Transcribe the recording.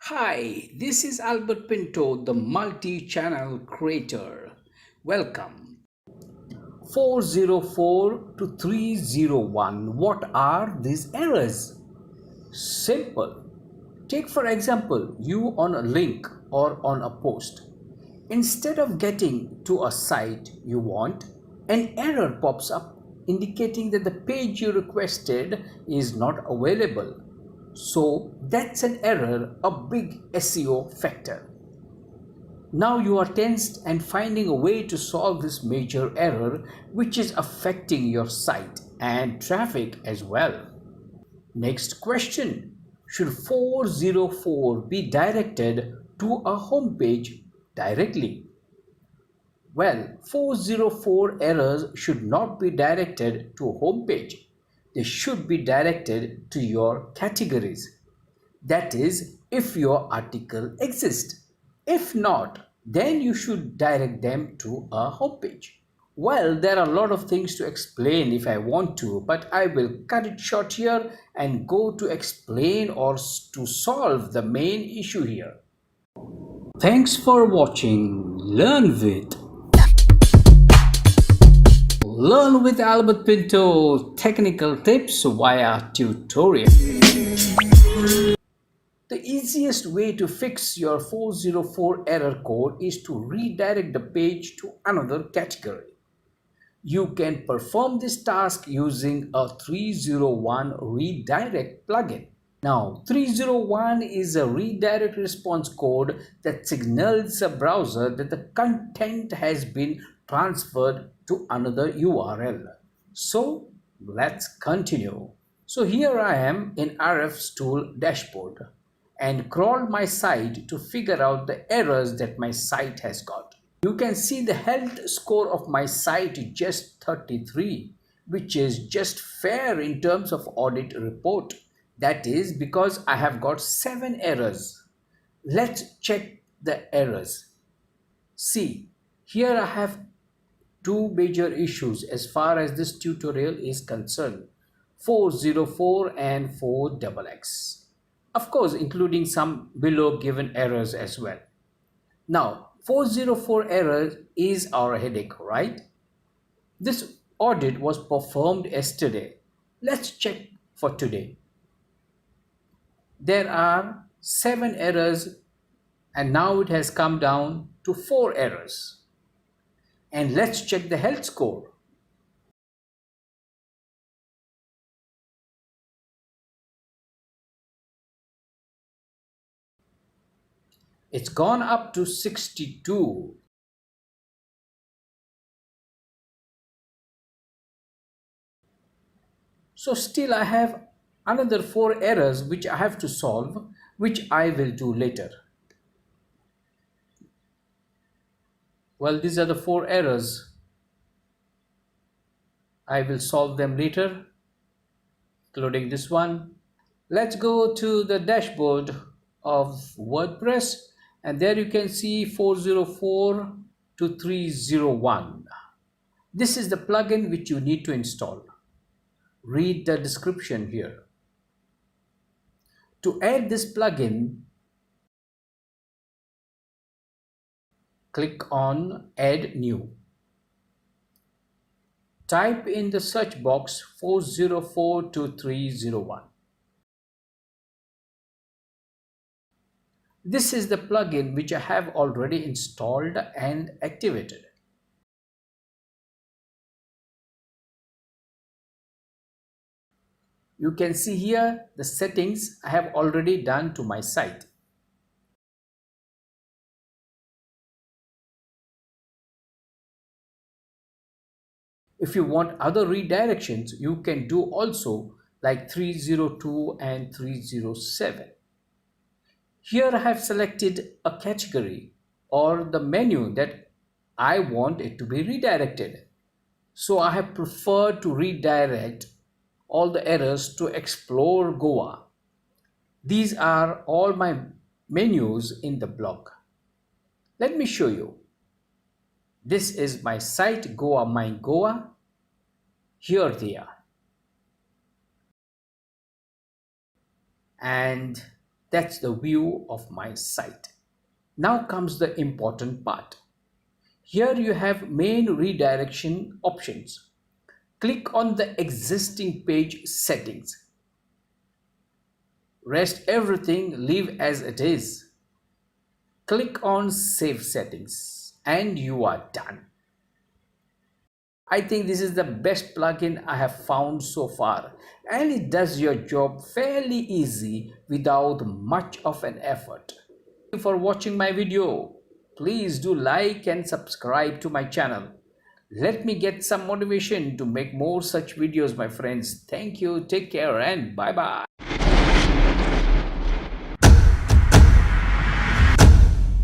Hi, this is Albert Pinto, the multi-channel creator. Welcome. 404 to 301. What are these errors? Simple. Take for example, you on a link or on a post. Instead of getting to a site you want, an error pops up indicating that the page you requested is not available. So that's an error, a big SEO factor. Now you are tensed and finding a way to solve this major error which is affecting your site and traffic as well. Next question. Should 404 be directed to a home page directly? Well, 404 errors should not be directed to a home page. They should be directed to your categories. That is, if your article exists. If not, then you should direct them to a homepage. Well, there are a lot of things to explain if I want to, but I will cut it short here and go to explain or to solve the main issue here. Thanks for watching. Learn with Albert Pinto technical tips via tutorial. The easiest way to fix your 404 error code is to redirect the page to another category. You can perform this task using a 301 redirect plugin. Now, 301 is a redirect response code that signals a browser that the content has been transferred to another URL. So, let's continue. So here I am in RF's tool dashboard and crawl my site to figure out the errors that my site has got. You can see the health score of my site is just 33, which is just fair in terms of audit report. That is because I have got 7 errors. Let's check the errors. See, here I have two major issues as far as this tutorial is concerned: 404 and 4XX. Of course, including some below given errors as well. Now, 404 error is our headache, right? This audit was performed yesterday. Let's check for today. There are 7 errors and now it has come down to 4 errors. And let's check the health score. It's gone up to 62. So still I have another 4 errors which I have to solve, which I will do later. Well, these are the 4 errors. I will solve them later, including this one. Let's go to the dashboard of WordPress, and there you can see 404 to 301. This is the plugin which you need to install. Read the description here. To add this plugin, click on Add New. Type in the search box 404 to 301. This is the plugin which I have already installed and activated. You can see here the settings I have already done to my site. If you want other redirections, you can do also, like 302 and 307. Here I have selected a category or the menu that I want it to be redirected. So I have preferred to redirect all the errors to Explore Goa. These are all my menus in the blog. Let me show you. This is my site, Goa Mind Goa. Here they are. And That's the view of my site. Now comes the important part. Here you have main redirection options. Click on the existing page settings. Rest everything leave as it is. Click on Save Settings and you are done. I think this is the best plugin I have found so far, and it does your job fairly easy without much of an effort. Thank you for watching my video. Please do like and subscribe to my channel. Let me get some motivation to make more such videos, my friends. Thank you, take care, and bye bye.